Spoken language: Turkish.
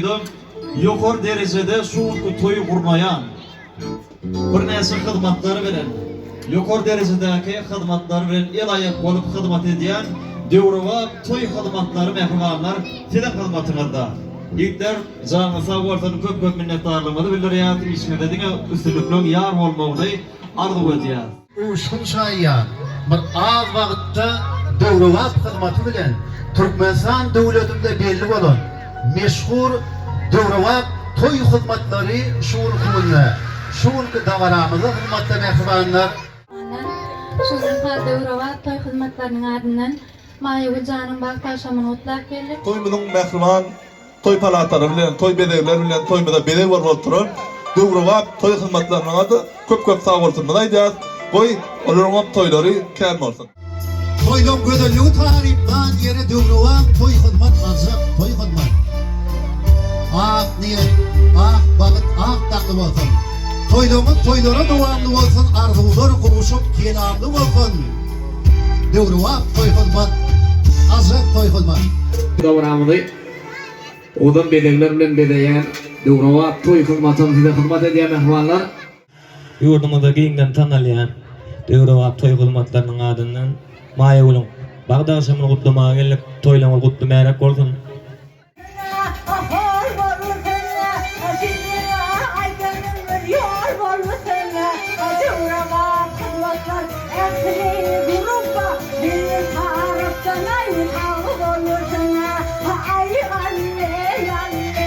duydum. Yukarı derecede suğulku toyu kurmayan bir nesi hizmetleri veren, yukarı derecedeki hizmetleri veren, el ayak olup hizmet ediyen Devrova toy hizmetleri mehrumanlar teden hizmetinde. İlkler canlısa ortadan köp minnettarlığımızı bildiriyat, ismedediğine üstünlüklüğün yar olmağını arzu ediyor. Uşkun şayyan bir az vakitte Devrova hizmeti bilen Türkmenistan devletinde belli olan meşhur Devrova toy hizmetleri şuul kumunda, şuul davaramızı hizmetle mehrumanlar. Şuzun Devrova toy hizmetlerinin adından Mayevi canım baktaşamın otlak gelip Toymudun mehruman toy palatları bilen, toy bedevler bilen, toymada bedev var bolturan Devrova toy hizmetlerinin adı köp sağ olsun. Aýdýar, goý olaryň toýlary kän bolsun. Toylum gözelliği tariftan yere Devrova toy hizmet azık, toy hizmet. Ah niyet, ah balık, ah takım olsun. Toylumun toylara devamlı olsun, arzular kuruşup kelamlı olsun. Devrova toy hizmet, azık toy hizmet. Davramyny odan bedegler bilen bedeýän Devrova toy hizmatyny hizmet edýän mehmanlar Yurdumyzda giňden tanalýan Devrova toy hizmatlarynyň adyndan Maýa bagdaşamyny gutlamaga gelip toýlama gutlamak bolsun. Ay anne, anne.